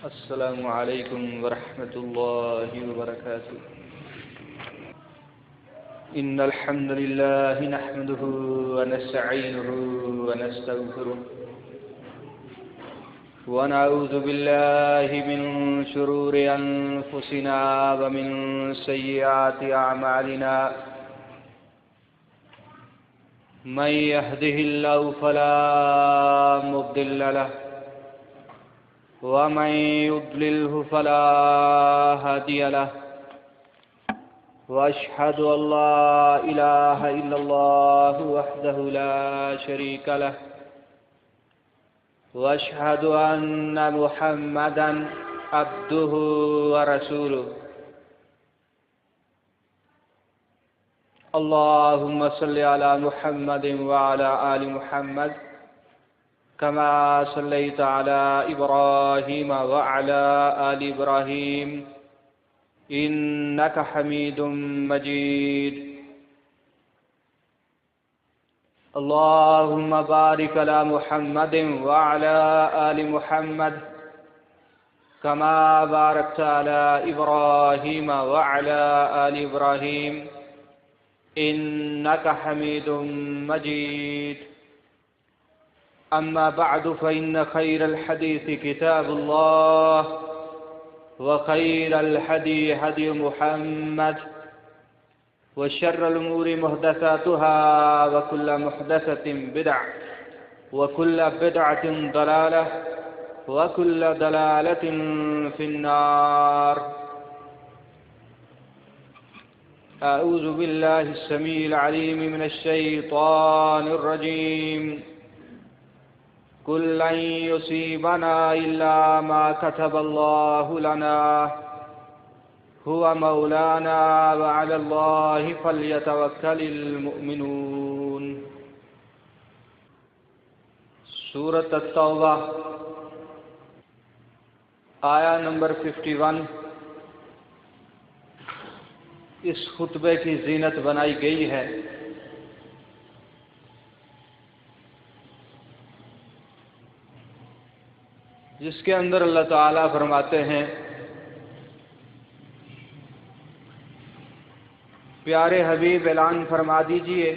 السلام علیکم ورحمۃ اللہ وبرکاتہ۔ ان الحمد للہ نحمده ونستعینه ونستغفره ونعوذ باللہ من شرور انفسنا ومن سیئات اعمالنا من يهده الله فلا مضل له ومن يضلله فلا هادي له وأشهد أن لا إله إلا الله وحده لا شريك له وأشهد أن محمدا عبده ورسوله اللهم صل على محمد وعلى آل محمد كما صليت على إبراهيم وعلى آل إبراهيم إنك حميد مجيد اللهم بارك على محمد وعلى آل محمد كما باركت على إبراهيم وعلى آل إبراهيم إنك حميد مجيد أما بعد فإن خير الحديث كتاب الله وخير الهدي هدي محمد وشر الأمور محدثاتها وكل محدثة بدعة وكل بدعة ضلالة وكل ضلالة في النار أعوذ بالله السميع العليم من الشيطان الرجيم قل لن يصيبنا إلا ما كتب الله لنا هو مولانا وعلى الله فليتوكل المؤمنون۔ سورۃ التوبہ آیا نمبر 51 اس خطبے کی زینت بنائی گئی ہے۔ جس کے اندر اللہ تعالیٰ فرماتے ہیں پیارے حبیب اعلان فرما دیجئے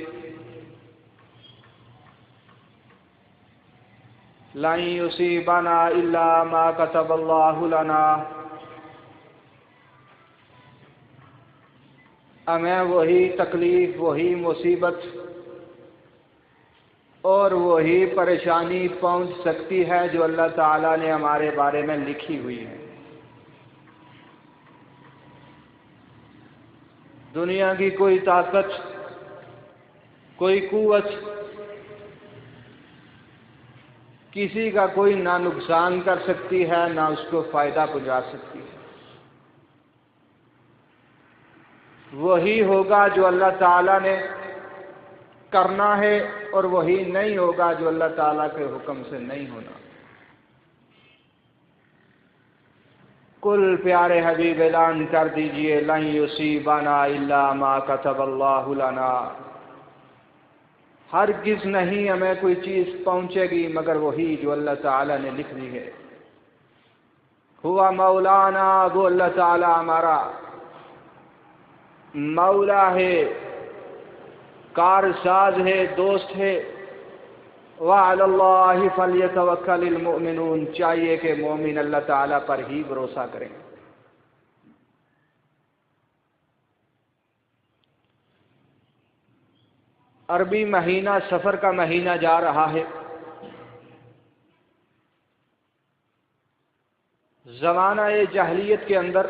لن یصیبنا الا ما کتب اللہ لنا، ہمیں وہی تکلیف، وہی مصیبت اور وہی پریشانی پہنچ سکتی ہے جو اللہ تعالیٰ نے ہمارے بارے میں لکھی ہوئی ہے۔ دنیا کی کوئی طاقت، کوئی قوت کسی کا کوئی نہ نقصان کر سکتی ہے نہ اس کو فائدہ پہنچا سکتی ہے۔ وہی ہوگا جو اللہ تعالیٰ نے کرنا ہے اور وہی نہیں ہوگا جو اللہ تعالیٰ کے حکم سے نہیں ہونا۔ کل پیارے حبیب اعلان کر دیجئے لن یصیبنا الا ما کتب اللہ لنا، ہرگز نہیں ہمیں کوئی چیز پہنچے گی مگر وہی جو اللہ تعالیٰ نے لکھ دی ہے۔ ہوا مولانا، وہ اللہ تعالیٰ ہمارا مولا ہے، کارساز ہے، دوست ہے۔ وعلی اللہ فلیتوکل المؤمنون، چاہیے کہ مومن اللہ تعالیٰ پر ہی بھروسہ کریں۔ عربی مہینہ سفر کا مہینہ جا رہا ہے۔ زمانہ جاہلیت کے اندر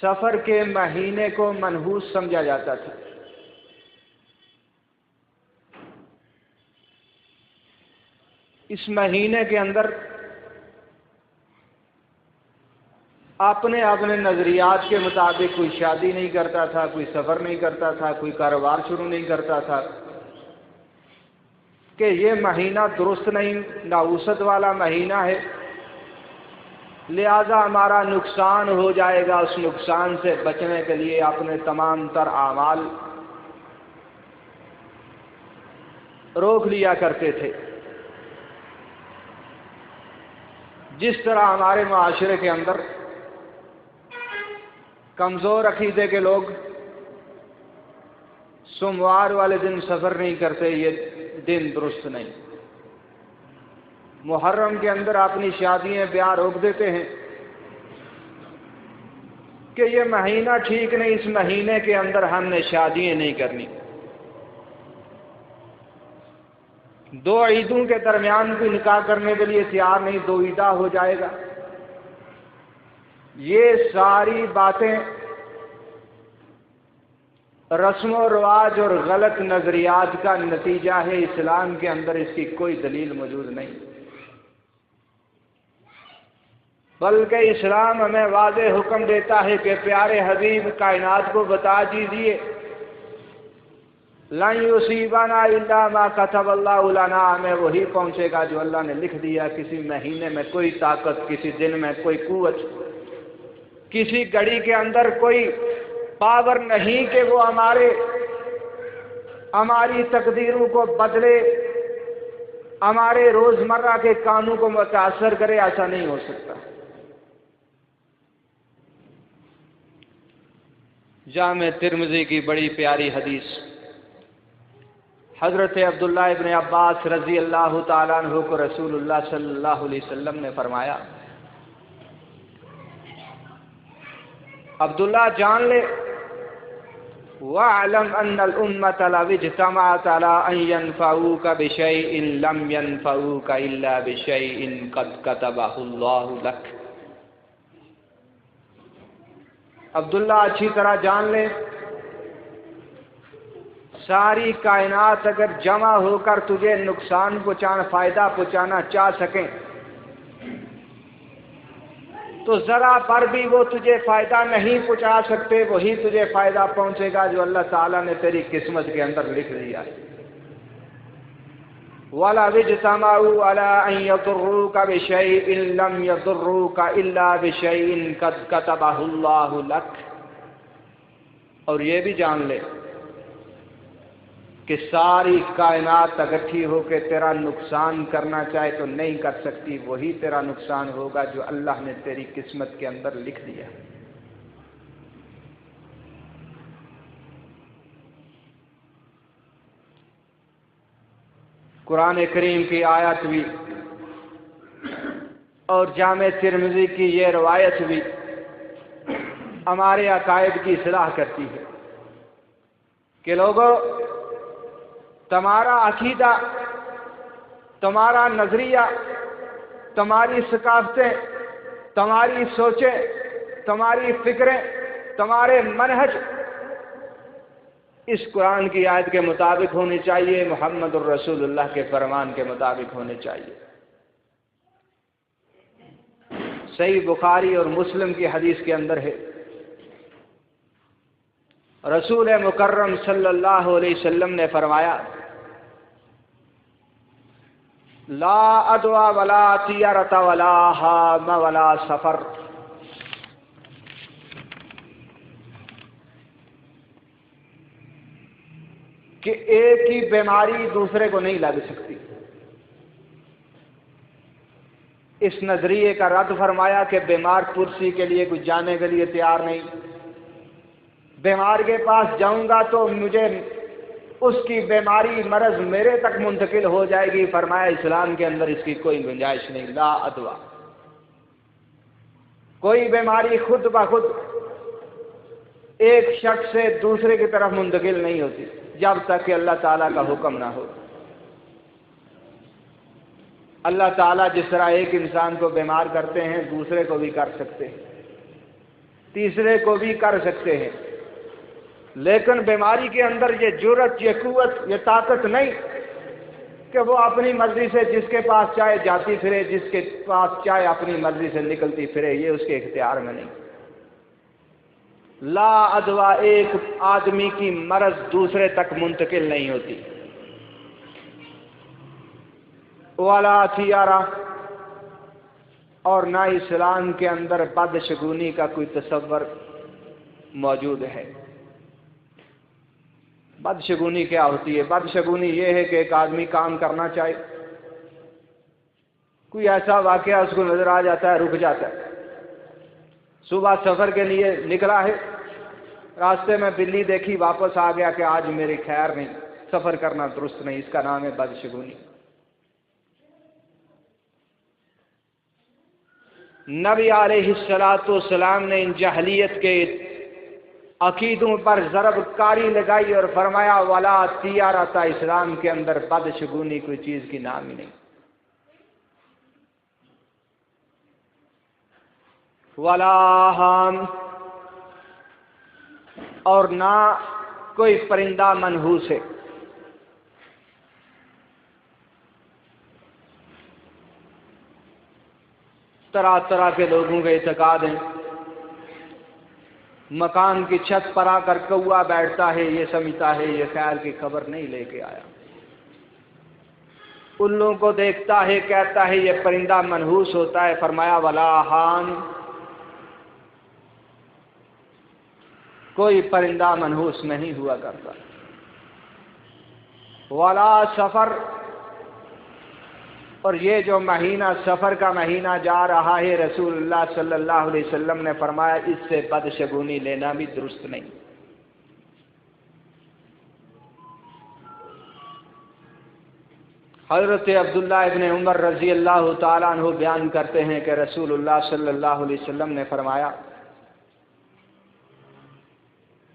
سفر کے مہینے کو منحوس سمجھا جاتا تھا۔ اس مہینے کے اندر اپنے نظریات کے مطابق کوئی شادی نہیں کرتا تھا، کوئی سفر نہیں کرتا تھا، کوئی کاروبار شروع نہیں کرتا تھا کہ یہ مہینہ درست نہیں، نحوست والا مہینہ ہے، لہذا ہمارا نقصان ہو جائے گا۔ اس نقصان سے بچنے کے لیے اپنے تمام تر اعمال روک لیا کرتے تھے۔ جس طرح ہمارے معاشرے کے اندر کمزور عقیدے کے لوگ سوموار والے دن سفر نہیں کرتے، یہ دن درست نہیں۔ محرم کے اندر اپنی شادیاں بیاہ روک دیتے ہیں کہ یہ مہینہ ٹھیک نہیں، اس مہینے کے اندر ہم نے شادیاں نہیں کرنی۔ دو عیدوں کے درمیان کوئی نکاح کرنے کے لیے تیار نہیں، دو عیدہ ہو جائے گا۔ یہ ساری باتیں رسم و رواج اور غلط نظریات کا نتیجہ ہے، اسلام کے اندر اس کی کوئی دلیل موجود نہیں، بلکہ اسلام ہمیں واضح حکم دیتا ہے کہ پیارے حبیب کائنات کو بتا دیجیے لن یصیبنا الا ما كتب اللہ لنا، ہمیں وہی پہنچے گا جو اللہ نے لکھ دیا۔ کسی مہینے میں کوئی طاقت، کسی دن میں کوئی قوت، کسی گھڑی کے اندر کوئی پاور نہیں کہ وہ ہماری تقدیروں کو بدلے، ہمارے روزمرہ کے کاموں کو متاثر کرے، ایسا نہیں ہو سکتا۔ جامع ترمذی کی بڑی پیاری حدیث، حضرت عبداللہ ابن عباس رضی اللہ تعالیٰ عنہ کو رسول اللہ صلی اللہ علیہ وسلم نے فرمایا، عبداللہ جان لے وَاعْلَمْ أَنَّ الْأُمَّةَ لَوِ اجْتَمَعَتْ عَلَىٰ أَن يَنفَعُوكَ بِشَيْءٍ لَّمْ يَنفَعُوكَ إِلَّا بِشَيْءٍ قَدْ كَتَبَهُ اللَّهُ لَكَ۔ عبداللہ اچھی طرح جان لے، ساری کائنات اگر جمع ہو کر تجھے نقصان پہنچانا، فائدہ پہنچانا چاہ سکیں تو ذرا پر بھی وہ تجھے فائدہ نہیں پہنچا سکتے، وہی تجھے فائدہ پہنچے گا جو اللہ تعالیٰ نے تیری قسمت کے اندر لکھ دیا ہے۔ وَلَوِ اجْتَمَعُوا عَلَىٰ أَن يَضُرُّوكَ بِشَيْءٍ لَّمْ يَضُرُّوكَ إِلَّا بِشَيْءٍ قَدْ كَتَبَهُ اللَّهُ لَكَ۔ اور یہ بھی جان لے کہ ساری کائنات اکٹھی ہو کے تیرا نقصان کرنا چاہے تو نہیں کر سکتی، وہی تیرا نقصان ہوگا جو اللہ نے تیری قسمت کے اندر لکھ دیا۔ قرآن کریم کی آیت بھی اور جامع ترمذی کی یہ روایت بھی ہمارے عقائد کی اصلاح کرتی ہے کہ لوگوں، تمہارا عقیدہ، تمہارا نظریہ، تمہاری ثقافتیں، تمہاری سوچیں، تمہاری فکریں، تمہارے منہج اس قرآن کی آیت کے مطابق ہونی چاہیے، محمد الرسول اللہ کے فرمان کے مطابق ہونے چاہیے۔ صحیح بخاری اور مسلم کی حدیث کے اندر ہے، رسول مکرم صلی اللہ علیہ وسلم نے فرمایا، لا عدوى ولا طیرۃ ولا حام ولا سفر، کہ ایک ہی بیماری دوسرے کو نہیں لگ سکتی۔ اس نظریے کا رد فرمایا کہ بیمار پرسی کے لیے کچھ جانے کے لیے تیار نہیں، بیمار کے پاس جاؤں گا تو مجھے اس کی بیماری مرض میرے تک منتقل ہو جائے گی۔ فرمایا اسلام کے اندر اس کی کوئی گنجائش نہیں، لا عدویٰ، کوئی بیماری خود بخود ایک شخص سے دوسرے کی طرف منتقل نہیں ہوتی جب تک کہ اللہ تعالیٰ کا حکم نہ ہو۔ اللہ تعالیٰ جس طرح ایک انسان کو بیمار کرتے ہیں دوسرے کو بھی کر سکتے ہیں، تیسرے کو بھی کر سکتے ہیں، لیکن بیماری کے اندر یہ جرأت، یہ قوت، یہ طاقت نہیں کہ وہ اپنی مرضی سے جس کے پاس چاہے جاتی پھرے، جس کے پاس چاہے اپنی مرضی سے نکلتی پھرے، یہ اس کے اختیار میں نہیں۔ لا عدویٰ، ایک آدمی کی مرض دوسرے تک منتقل نہیں ہوتی۔ ولا طیرہ، اور نہ اسلام کے اندر بدشگونی کا کوئی تصور موجود ہے۔ بدشگونی کیا ہوتی ہے؟ بدشگونی یہ ہے کہ ایک آدمی کام کرنا چاہے، کوئی ایسا واقعہ اس کو نظر آ جاتا ہے، رک جاتا ہے۔ صبح سفر کے لیے نکلا ہے، راستے میں بلی دیکھی، واپس آ گیا کہ آج میری خیر نہیں، سفر کرنا درست نہیں، اس کا نام ہے بدشگونی۔ نبی علیہ السلام نے ان جہلیت کے عقیدوں پر ضرب کاری لگائی اور فرمایا ولا تیارت، اسلام کے اندر بدشگونی کوئی چیز کی نام ہی نہیں، ولا ہام، اور نہ کوئی پرندہ منحوس ہے۔ طرح طرح کے لوگوں کے اعتقاد ہیں، مکان کی چھت پر آ کر کوا بیٹھتا ہے، یہ سمجھتا ہے یہ خیر کی خبر نہیں لے کے آیا، الوں کو دیکھتا ہے کہتا ہے یہ پرندہ منحوس ہوتا ہے۔ فرمایا ولا ہان، کوئی پرندہ منحوس نہیں ہوا کرتا، ولا سفر، اور یہ جو مہینہ سفر کا مہینہ جا رہا ہے، رسول اللہ صلی اللہ علیہ وسلم نے فرمایا اس سے بدشگونی لینا بھی درست نہیں۔ حضرت عبداللہ ابن عمر رضی اللہ تعالیٰ عنہ بیان کرتے ہیں کہ رسول اللہ صلی اللہ علیہ وسلم نے فرمایا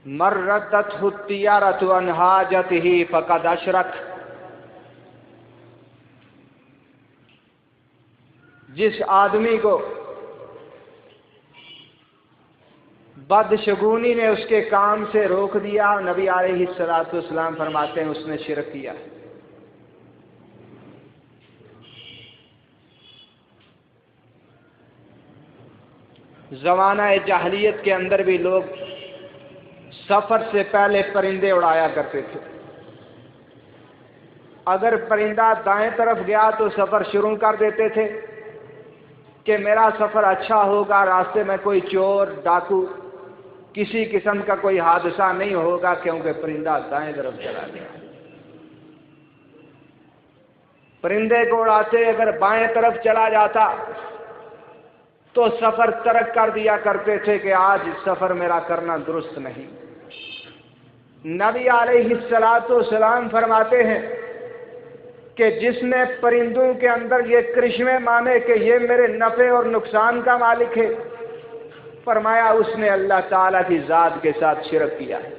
من ردته الطیارۃ عن حاجتہ فقد اشرک، جس آدمی کو بدشگونی نے اس کے کام سے روک دیا، نبی علیہ السلام فرماتے ہیں اس نے شرک کیا۔ زمانہ جاہلیت کے اندر بھی لوگ سفر سے پہلے پرندے اڑایا کرتے تھے۔ اگر پرندہ دائیں طرف گیا تو سفر شروع کر دیتے تھے کہ میرا سفر اچھا ہوگا، راستے میں کوئی چور ڈاکو کسی قسم کا کوئی حادثہ نہیں ہوگا، کیونکہ پرندہ دائیں طرف چلا گیا۔ پرندے کو اڑاتے اگر بائیں طرف چلا جاتا تو سفر ترک کر دیا کرتے تھے کہ آج سفر میرا کرنا درست نہیں۔ نبی علیہ السلام فرماتے ہیں کہ جس نے پرندوں کے اندر یہ کرشمے مانے کہ یہ میرے نفع اور نقصان کا مالک ہے، فرمایا اس نے اللہ تعالیٰ کی ذات کے ساتھ شرک کیا ہے۔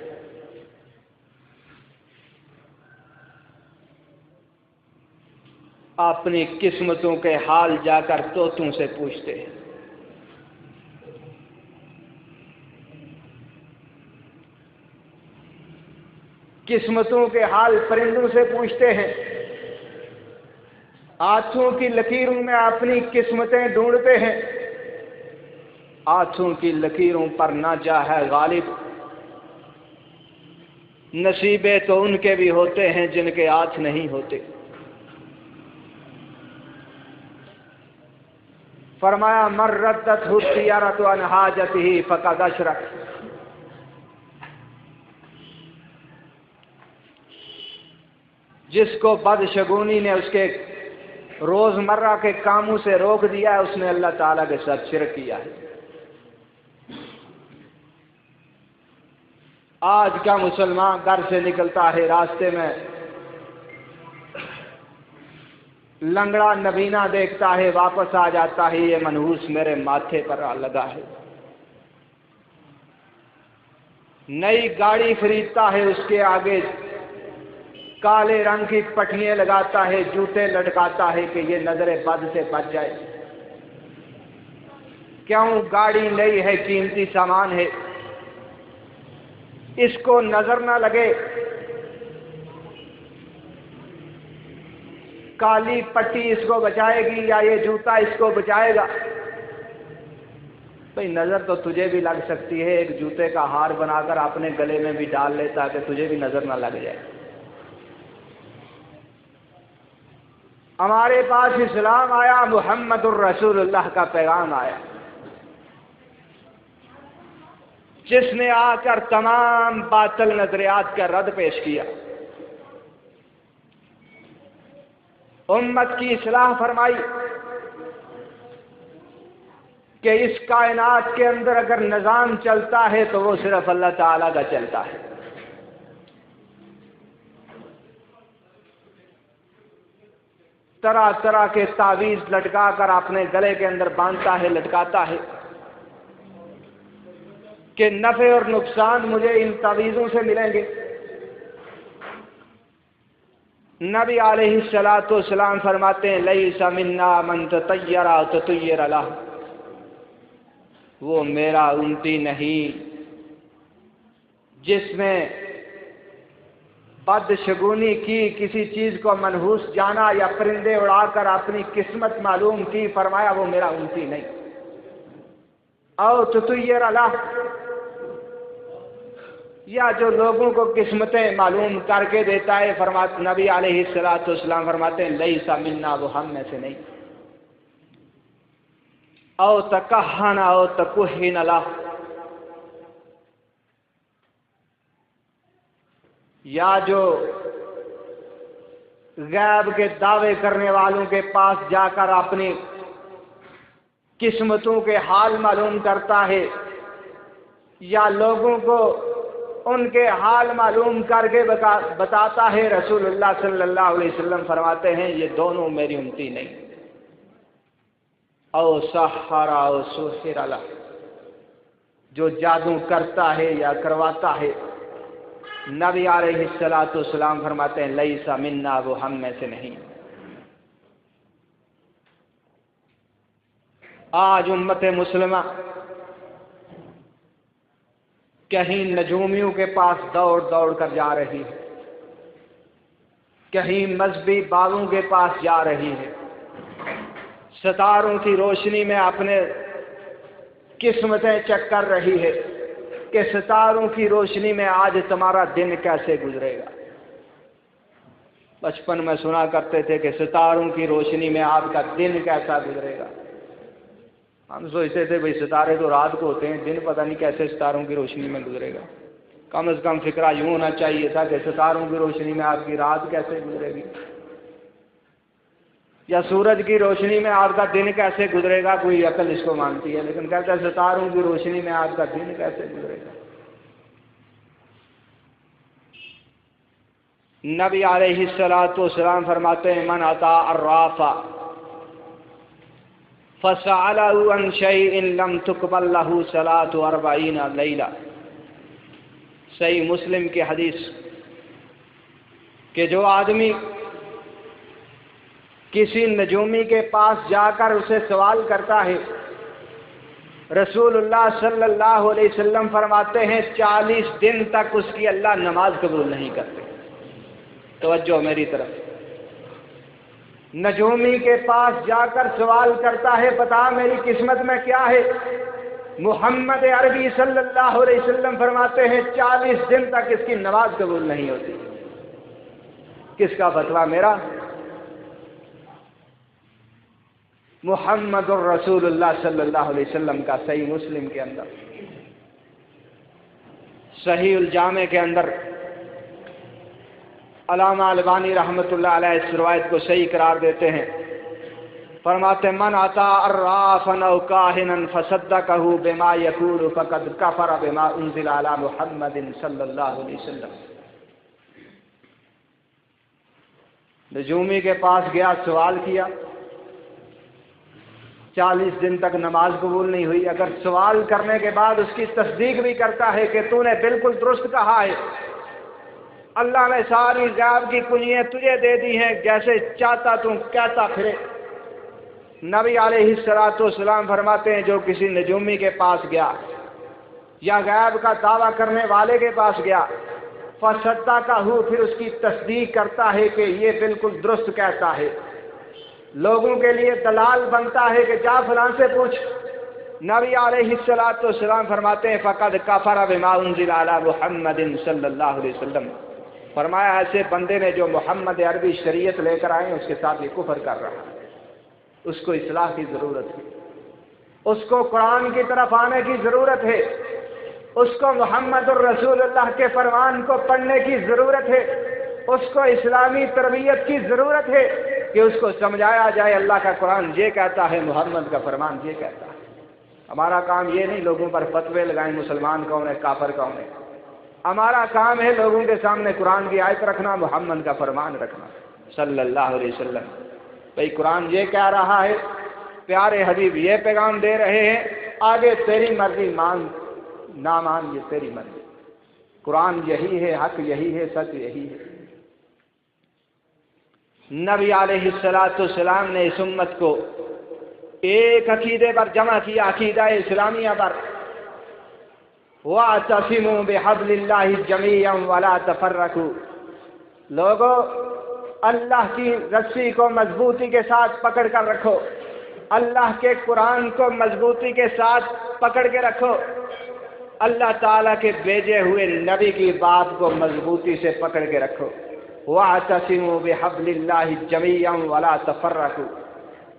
اپنی قسمتوں کے حال جا کر طوطوں سے پوچھتے ہیں۔ قسمتوں کے حال پرندوں سے پوچھتے ہیں، ہاتھوں کی لکیروں میں اپنی قسمتیں ڈھونڈتے ہیں، ہاتھوں کی لکیروں پر نہ جا ہے غالب، نصیبے تو ان کے بھی ہوتے ہیں جن کے ہاتھ نہیں ہوتے۔ فرمایا من ردته الطیارۃ عن حاجتہ فقد اشرک، جس کو بدشگونی نے اس کے روزمرہ کے کاموں سے روک دیا ہے، اس نے اللہ تعالیٰ کے ساتھ شرک کیا ہے۔ آج کا مسلمان گھر سے نکلتا ہے، راستے میں لنگڑا نبینا دیکھتا ہے، واپس آ جاتا ہے، یہ منحوس میرے ماتھے پر لگا ہے۔ نئی گاڑی خریدتا ہے، اس کے آگے کالے رنگ کی پٹھیاں لگاتا ہے، جوتے لٹکاتا ہے کہ یہ نظر بد سے بچ جائے۔ کیوں؟ گاڑی نئی ہے، قیمتی سامان ہے، اس کو نظر نہ لگے، کالی پٹی اس کو بچائے گی یا یہ جوتا اس کو بچائے گا؟ بھئی نظر تو تجھے بھی لگ سکتی ہے، ایک جوتے کا ہار بنا کر اپنے گلے میں بھی ڈال لے تاکہ تجھے بھی نظر نہ لگ جائے۔ ہمارے پاس اسلام آیا، محمد الرسول اللہ کا پیغام آیا، جس نے آ کر تمام باطل نظریات کا رد پیش کیا، امت کی اصلاح فرمائی، کہ اس کائنات کے اندر اگر نظام چلتا ہے تو وہ صرف اللہ تعالیٰ کا چلتا ہے۔ طرح طرح کے تعویذ لٹکا کر اپنے گلے کے اندر باندھتا ہے، لٹکاتا ہے کہ نفع اور نقصان مجھے ان تعویذوں سے ملیں گے۔ نبی علیہ الصلوۃ والسلام فرماتے ہیں لیس منا من تطیر او تطیر له، وہ میرا امتی نہیں جس نے بدشگونی کی، کسی چیز کو منحوس جانا یا پرندے اڑا کر اپنی قسمت معلوم کی، فرمایا وہ میرا امتی نہیں۔ او تطیر له، یا جو لوگوں کو قسمتیں معلوم کر کے دیتا ہے، فرماتے نبی علیہ الصلوۃ والسلام فرماتے ہیں لیس منا، وہ ہم میں سے نہیں۔ او تکہن او تکہن له، یا جو غیب کے دعوے کرنے والوں کے پاس جا کر اپنی قسمتوں کے حال معلوم کرتا ہے، یا لوگوں کو ان کے حال معلوم کر کے بتاتا ہے، رسول اللہ صلی اللہ علیہ وسلم فرماتے ہیں یہ دونوں میری امتی نہیں۔ او سحر او سحر له، جو جادو کرتا ہے یا کرواتا ہے، نبی علیہ الصلوۃ والسلام فرماتے ہیں لیس منا، وہ ہم میں سے نہیں۔ آج امت مسلمہ کہیں نجومیوں کے پاس دوڑ دوڑ کر جا رہی ہے، کہیں مذہبی بابوں کے پاس جا رہی ہے، ستاروں کی روشنی میں اپنے قسمتیں چیک کر رہی ہے کہ ستاروں کی روشنی میں آج تمہارا دن کیسے گزرے گا۔ بچپن میں سنا کرتے تھے کہ ستاروں کی روشنی میں آپ کا دن کیسا گزرے گا۔ ہم سوچتے تھے بھئی ستارے تو رات کو ہوتے ہیں، دن پتہ نہیں کیسے ستاروں کی روشنی میں گزرے گا۔ کم از کم فکرہ یوں ہونا چاہیے تھا کہ ستاروں کی روشنی میں آپ کی رات کیسے گزرے گی، یا سورج کی روشنی میں آپ کا دن کیسے گزرے گا، کوئی عقل اس کو مانتی ہے، لیکن کہتا ہے ستاروں کی روشنی میں آپ کا دن کیسے گزرے گا۔ نبی علیہ الصلوۃ والسلام فرماتے ہیں من اتی الراف فسأله عن شيء لم تقبل له صلاة 40 لیلہ، صحیح مسلم کی حدیث کہ جو آدمی کسی نجومی کے پاس جا کر اسے سوال کرتا ہے، رسول اللہ صلی اللہ علیہ وسلم فرماتے ہیں 40 دن تک اس کی اللہ نماز قبول نہیں کرتے۔ توجہ میری طرف، نجومی کے پاس جا کر سوال کرتا ہے بتا میری قسمت میں کیا ہے، محمد عربی صلی اللہ علیہ وسلم فرماتے ہیں 40 دن تک اس کی نماز قبول نہیں ہوتی۔ کس کا فتویٰ؟ میرا؟ محمد الرسول اللہ صلی اللہ علیہ وسلم کا، صحیح مسلم کے اندر، صحیح الجامع کے اندر علامہ البانی رحمۃ اللہ علیہ اس روایت کو صحیح قرار دیتے ہیں، فرماتے من اتی الرافا او کاہنا فصدقہ بما یقول فقد کفر بما انزل علی محمد صلی اللہ علیہ وسلم۔ نجومی کے پاس گیا، سوال کیا، 40 دن تک نماز قبول نہیں ہوئی۔ اگر سوال کرنے کے بعد اس کی تصدیق بھی کرتا ہے کہ تو نے بالکل درست کہا ہے، اللہ نے ساری غیب کی کنجیاں تجھے دے دی ہیں، جیسے چاہتا تو کہتا پھرے۔ نبی علیہ الصلوۃ والسلام فرماتے ہیں جو کسی نجومی کے پاس گیا یا غیب کا دعویٰ کرنے والے کے پاس گیا، فصدقہ، پھر اس کی تصدیق کرتا ہے کہ یہ بالکل درست کہتا ہے، لوگوں کے لیے دلال بنتا ہے کہ جا فلاں سے پوچھ، نبی علیہ الصلوۃ والسلام فرماتے ہیں فقد کفر بما انزل علی محمد صلی اللہ علیہ وسلم، فرمایا ایسے بندے نے جو محمد عربی شریعت لے کر آئے اس کے ساتھ یہ کفر کر رہا ہے، اس کو اصلاح کی ضرورت ہے، اس کو قرآن کی طرف آنے کی ضرورت ہے، اس کو محمد الرسول اللہ کے فرمان کو پڑھنے کی ضرورت ہے، اس کو اسلامی تربیت کی ضرورت ہے کہ اس کو سمجھایا جائے اللہ کا قرآن یہ کہتا ہے، محمد کا فرمان یہ کہتا ہے۔ ہمارا کام یہ نہیں لوگوں پر فتوے لگائیں مسلمان کون ہے کافر کون ہے. ہمارا کام ہے لوگوں کے سامنے قرآن کی آیت رکھنا، محمد کا فرمان رکھنا صلی اللہ علیہ وسلم. بھئی قرآن یہ کہہ رہا ہے، پیارے حبیب یہ پیغام دے رہے ہیں، آگے تیری مرضی، مان نہ مان یہ تیری مرضی. قرآن یہی ہے، حق یہی ہے، سچ یہی ہے. نبی علیہ السلام نے اس امت کو ایک عقیدے پر جمع کیا، عقیدہ اسلامیہ پر. وَاعْتَصِمُوا بِحَبْلِ اللَّهِ جَمِيعًا وَلَا تَفَرَّقُوا. لوگوں اللہ کی رسی کو مضبوطی کے ساتھ پکڑ کر رکھو، اللہ کے قرآن کو مضبوطی کے ساتھ پکڑ کے رکھو، اللہ تعالیٰ کے بھیجے ہوئے نبی کی بات کو مضبوطی سے پکڑ کے رکھو. وَاعْتَصِمُوا بِحَبْلِ اللَّهِ جَمِيعًا وَلَا تَفَرَّقُوا.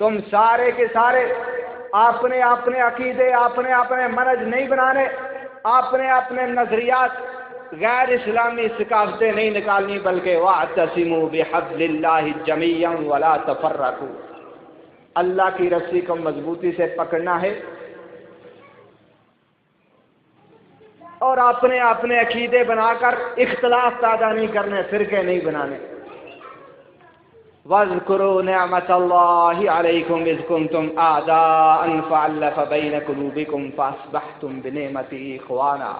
تم سارے کے سارے اپنے اپنے عقیدے، اپنے اپنے منہج نہیں بنانے، اپنے اپنے نظریات، غیر اسلامی ثقافتیں نہیں نکالنی، بلکہ وَاعْتَصِمُوا بِحَبْلِ اللَّهِ جَمِيعًا وَلَا تَفَرَّقُوا. اللہ کی رسی کو مضبوطی سے پکڑنا ہے اور اپنے اپنے عقیدے بنا کر اختلاف پیدا نہیں کرنے، فرقے نہیں بنانے. وَاذْكُرُوا نِعْمَةَ اللَّهِ عَلَيْكُمْ إِذْ كُنْتُمْ أَعْدَاءً فَأَلَّفَ بَيْنَ قُلُوبِكُمْ فَأَصْبَحْتُمْ بِنِعْمَتِهِ إِخْوَانًا.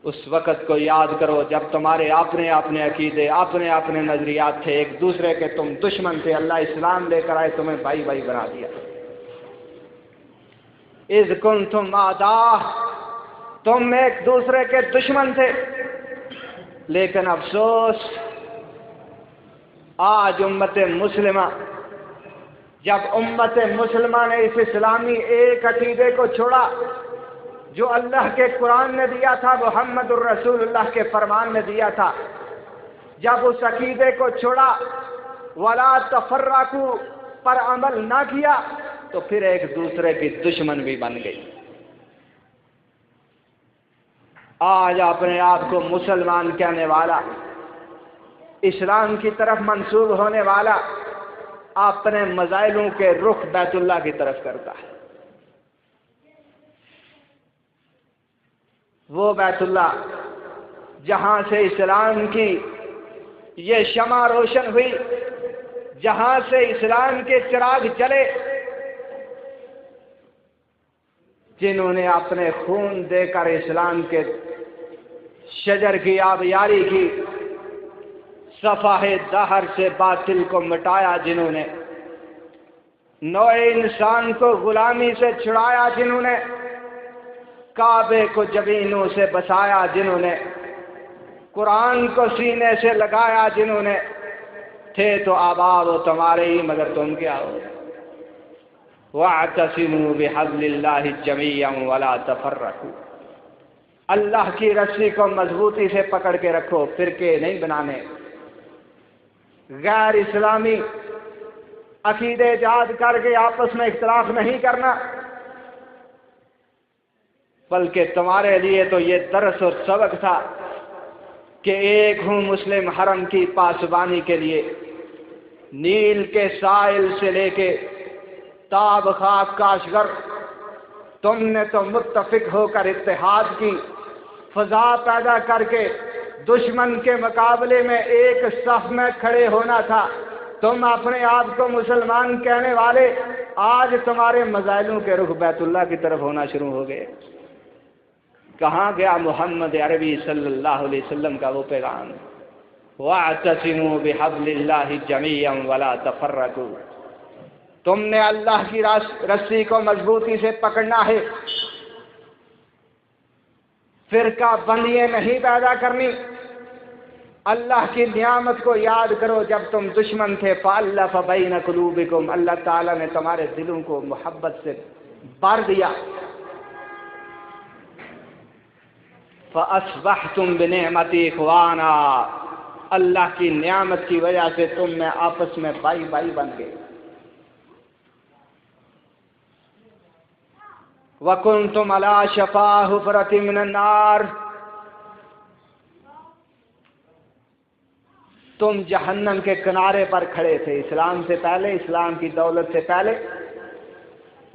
اس وقت کو یاد کرو جب تمہارے اپنے اپنے عقیدے، اپنے اپنے نظریات تھے، ایک دوسرے کے تم دشمن تھے، اللہ اسلام لے کر آئے، تمہیں بھائی بھائی بنا دیا. اذ کنتم اعداء، تم ایک دوسرے کے دشمن تھے. لیکن افسوس آج امت مسلمہ، جب امت مسلمہ نے اس اسلامی ایک عقیدے کو چھوڑا جو اللہ کے قرآن نے دیا تھا، محمد الرسول اللہ کے فرمان نے دیا تھا، جب اس عقیدے کو چھوڑا، ولا تفرقوا پر عمل نہ کیا، تو پھر ایک دوسرے کی دشمن بھی بن گئی. آج اپنے آپ کو مسلمان کہنے والا، اسلام کی طرف منسوب ہونے والا، اپنے مظاہروں کے رخ بیت اللہ کی طرف کرتا ہے. وہ بیت اللہ جہاں سے اسلام کی یہ شمع روشن ہوئی، جہاں سے اسلام کے چراغ جلے، جنہوں نے اپنے خون دے کر اسلام کے شجر کی آبیاری کی، صفحہ دہر سے باطل کو مٹایا، جنہوں نے نوع انسان کو غلامی سے چھڑایا، جنہوں نے کعبے کو جبینوں سے بسایا، جنہوں نے قرآن کو سینے سے لگایا، جنہوں نے تھے تو آباد و تمہارے ہی مگر تم کیا ہو. وَاعْتَصِمُوا بِحَبْلِ اللَّهِ جَمِيعًا وَلَا تَفَرَّقُوا. اللہ کی رسی کو مضبوطی سے پکڑ کے رکھو، فرقے نہیں بنانے، غیر اسلامی عقیدے ایجاد کر کے آپس میں اختلاف نہیں کرنا، بلکہ تمہارے لیے تو یہ درس اور سبق تھا کہ ایک ہوں مسلم حرم کی پاسبانی کے لیے، نیل کے ساحل سے لے کے تاب خاک کاشغر، تم نے تو متفق ہو کر اتحاد کی فضا پیدا کر کے دشمن کے مقابلے میں ایک صف میں کھڑے ہونا تھا. تم اپنے آپ کو مسلمان کہنے والے، آج تمہارے مظاہروں کے رخ بیت اللہ کی طرف ہونا شروع ہو گئے. کہاں گیا محمد عربی صلی اللہ علیہ وسلم کا وہ پیغام؟ وَاعْتَصِمُوا بِحَبْلِ اللَّهِ جَمِيعًا وَلَا تَفَرَّقُوا. تم نے اللہ کی رسی کو مضبوطی سے پکڑنا ہے، فرقہ بندیاں نہیں پیدا کرنی. اللہ کی نعمت کو یاد کرو جب تم دشمن تھے، فَأَلَّفَ بَيْنَ قُلُوبِكُمْ، اللہ تعالیٰ نے تمہارے دلوں کو محبت سے بھر دیا. فَأَصْبَحْتُمْ بِنِعْمَتِهِ إِخْوَانًا، اللہ کی نعمت کی وجہ سے تم میں آپس میں بھائی بھائی بن گئے. وَكُنْتُمْ عَلَى شَفَا حُفْرَةٍ مِّنَ النَّارِ، تم جہنم کے کنارے پر کھڑے تھے. اسلام سے پہلے، اسلام کی دولت سے پہلے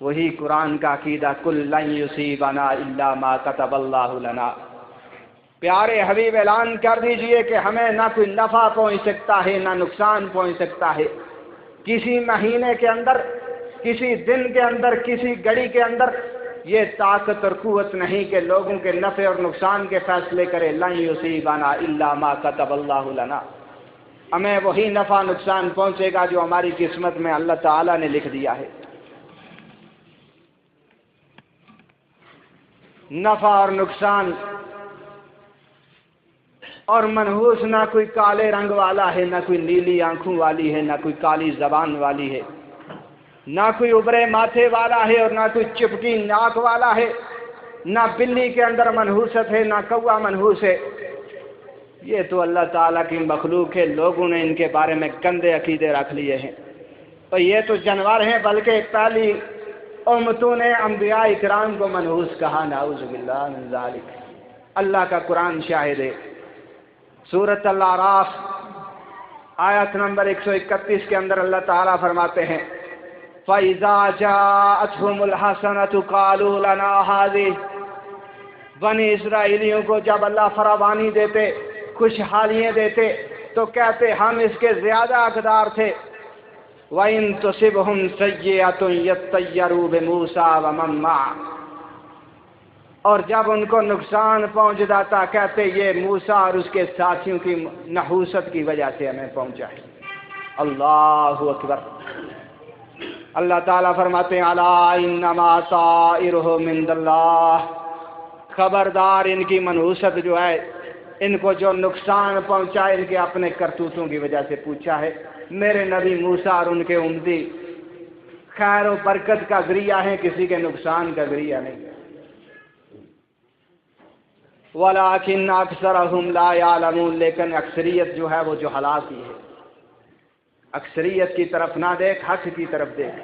وہی قرآن کا عقیدہ کل لن یصیبنا الا ما کتب اللہ لنا۔ پیارے حبیب اعلان کر دیجئے کہ ہمیں نہ کوئی نفع پہنچ سکتا ہے نہ نقصان پہنچ سکتا ہے، کسی مہینے کے اندر، کسی دن کے اندر، کسی گھڑی کے اندر یہ طاقت اور قوت نہیں کہ لوگوں کے نفع اور نقصان کے فیصلے کرے۔ لن یصیبنا الا ما کتب اللہ لنا، ہمیں وہی نفع نقصان پہنچے گا جو ہماری قسمت میں اللہ تعالیٰ نے لکھ دیا ہے۔ نفع اور نقصان اور منحوس نہ کوئی کالے رنگ والا ہے، نہ کوئی نیلی آنکھوں والی ہے، نہ کوئی کالی زبان والی ہے، نہ کوئی ابرے ماتھے والا ہے اور نہ کوئی چپٹی ناک والا ہے، نہ بلی کے اندر منحوست ہے، نہ کوا منحوس ہے۔ یہ تو اللہ تعالیٰ کی مخلوق ہے، لوگوں نے ان کے بارے میں گندے عقیدے رکھ لیے ہیں، اور یہ تو جانور ہیں، بلکہ پہلی امتوں نے انبیاء اکرام کو منحوس کہا، نعوذ باللہ من ذالک۔ اللہ کا قرآن شاہد ہے، سورۃ الاعراف آیت نمبر 131 کے اندر اللہ تعالیٰ فرماتے ہیں فَإِذَا جَاءَتْهُمُ الْحَسَنَةُ قَالُوا لَنَا هَٰذِهِ۔ بنی اسرائیلیوں کو جب اللہ فراوانی دیتے، خوشحالیاں دیتے، تو کہتے ہم اس کے زیادہ حقدار تھے۔ وَإِن تُصِبْهُمْ سَيِّئَةٌ يَطَّيَّرُوا بِمُوسَىٰ وَمَن مَّعَهُ۔ اور جب ان کو نقصان پہنچ جاتا کہتے یہ موسیٰ اور اس کے ساتھیوں کی نحوست کی وجہ سے ہمیں پہنچا ہے۔ اللہ اکبر۔ اللہ تعالیٰ فرماتے ہیں الا انما طائرهم عند اللہ، خبردار ان کی منحوست جو ہے، ان کو جو نقصان پہنچا ان کے اپنے کرتوتوں کی وجہ سے پوچھا ہے۔ میرے نبی موسیٰ اور ان کے امتی خیر و برکت کا ذریعہ ہیں، کسی کے نقصان کا ذریعہ نہیں۔ وَلَٰكِنَّ أَكْثَرَهُمْ لَا يَعْلَمُونَ، لیکن اکثریت جو ہے وہ جہالات ہی ہے۔ اکثریت کی طرف نہ دیکھ، حق کی طرف دیکھ۔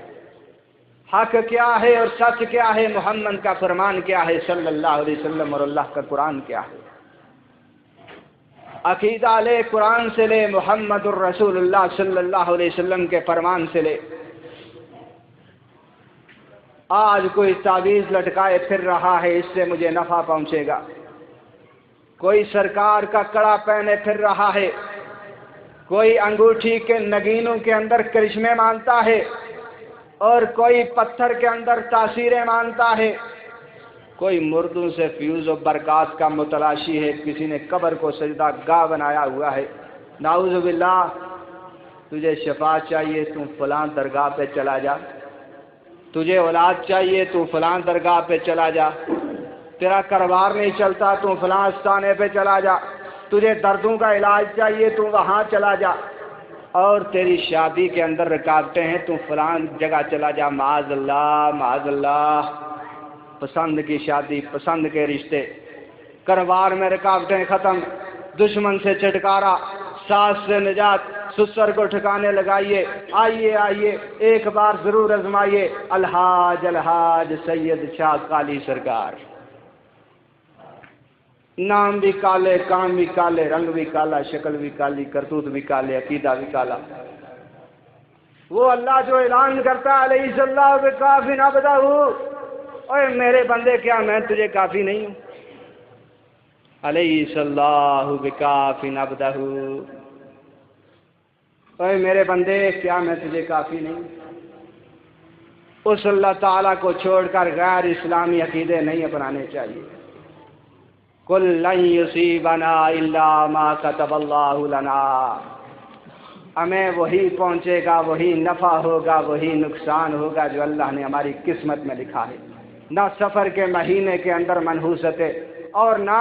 حق کیا ہے اور سچ کیا ہے، محمد کا فرمان کیا ہے صلی اللہ علیہ وسلم، اور اللہ کا قرآن کیا ہے۔ عقیدہ لے، قرآن سے لے، محمد الرسول اللہ صلی اللہ علیہ وسلم کے فرمان سے لے۔ آج کوئی تعویذ لٹکائے پھر رہا ہے اس سے مجھے نفع پہنچے گا، کوئی سرکار کا کڑا پہنے پھر رہا ہے، کوئی انگوٹھی کے نگینوں کے اندر کرشمے مانتا ہے، اور کوئی پتھر کے اندر تاثیریں مانتا ہے، کوئی مردوں سے فیوز و برکات کا متلاشی ہے، کسی نے قبر کو سجدہ گاہ بنایا ہوا ہے۔ نعوذ باللہ۔ تجھے شفاعت چاہیے تو فلاں درگاہ پہ چلا جا، تجھے اولاد چاہیے تو فلاں درگاہ پہ چلا جا، تیرا کاروبار نہیں چلتا تو فلاں آستانے پہ چلا جا، تجھے دردوں کا علاج چاہیے تو وہاں چلا جا، اور تیری شادی کے اندر رکاوٹیں ہیں تو فلاں جگہ چلا جا۔ معاذ اللہ، معاذ اللہ۔ پسند کی شادی، پسند کے رشتے، کاروبار میں رکاوٹیں ختم، دشمن سے چھٹکارا، ساس سے نجات، سسر کو ٹھکانے لگائیے۔ آئیے آئیے، ایک بار ضرور آزمائیے الحاج الحاج سید شاہ قالی سرکار۔ نام بھی کالے، کام بھی کالے، رنگ بھی کالا، شکل بھی کالی، کرتوت بھی کالے، عقیدہ بھی کالا۔ وہ اللہ جو اعلان کرتا ہے علیہ اللہ بکافٍ عبدہ، اوے میرے بندے کیا میں تجھے کافی نہیں ہوں؟ علیہ اللہ بکافٍ عبدہ، اوے میرے بندے کیا میں تجھے کافی نہیں ہوں؟ اس اللہ تعالیٰ کو چھوڑ کر غیر اسلامی عقیدے نہیں اپنانے چاہیے۔ قُل لَن يُصِيبَنَا إِلَّا مَا كَتَبَ اللَّهُ لَنَا، ہمیں وہی پہنچے گا، وہی نفع ہوگا، وہی نقصان ہوگا جو اللہ نے ہماری قسمت میں لکھا ہے۔ نہ سفر کے مہینے کے اندر منحوست ہے، اور نہ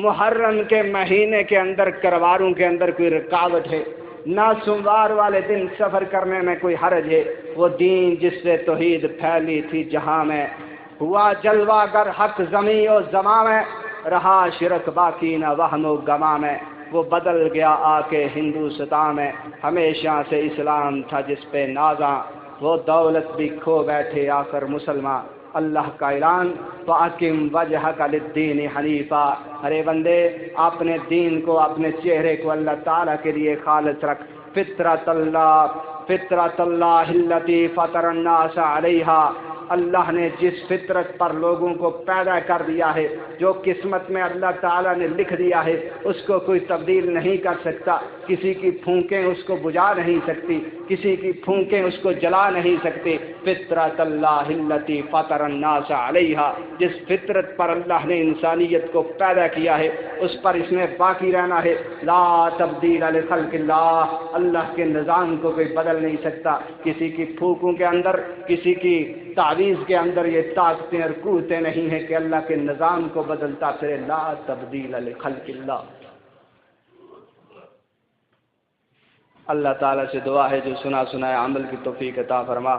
محرم کے مہینے کے اندر کرواروں کے اندر کوئی رکاوٹ ہے، نہ سوموار والے دن سفر کرنے میں کوئی حرج ہے۔ وہ دین جس سے توحید پھیلی تھی جہاں میں، ہوا جلوہ گر حق زمین و زماں میں، رہا شرک باقی نہ وہم و گما میں، وہ بدل گیا آ کے ہندوستان میں، ہمیشہ سے اسلام تھا جس پہ نازاں، وہ دولت بھی کھو بیٹھے آ کر مسلمان۔ اللہ کا اعلان فَأَقِمْ وَجْهَكَ لِلدِّينِ حَنِيفًا، ارے بندے اپنے دین کو، اپنے چہرے کو اللہ تعالیٰ کے لیے خالص رکھ۔ فطرت اللہ فطرت اللہ التی فطر الناس علیہا، اللہ نے جس فطرت پر لوگوں کو پیدا کر دیا ہے، جو قسمت میں اللہ تعالیٰ نے لکھ دیا ہے، اس کو کوئی تبدیل نہیں کر سکتا، کسی کی پھونکیں اس کو بجھا نہیں سکتی، کسی کی پھونکیں اس کو جلا نہیں سکتی۔ فطرت اللہ التی فطر الناس علیہا، جس فطرت پر اللہ نے انسانیت کو پیدا کیا ہے اس پر اس نے باقی رہنا ہے۔ لا تبدیل لخلق اللہ، اللہ کے نظام کو کوئی بدل نہیں سکتا۔ کسی کی پھونکوں کے اندر، کسی کی تعویذ کے اندر یہ طاقتیں اور قوتیں نہیں ہیں کہ اللہ کے نظام کو بدلتا پھرے۔ لا تبدیل لخلق اللہ۔ اللہ تعالیٰ سے دعا ہے جو سنا سنائے عمل کی توفیق عطا فرما۔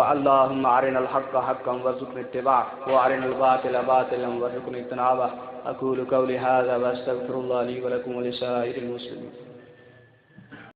اللہم ارنا الحق حقا وارزقنا اتباعہ وارنا الباطل باطلا وارزقنا اجتنابہ۔ اقول قولی ھذا واستغفر اللہ لی ولکم ولسائر المسلمین۔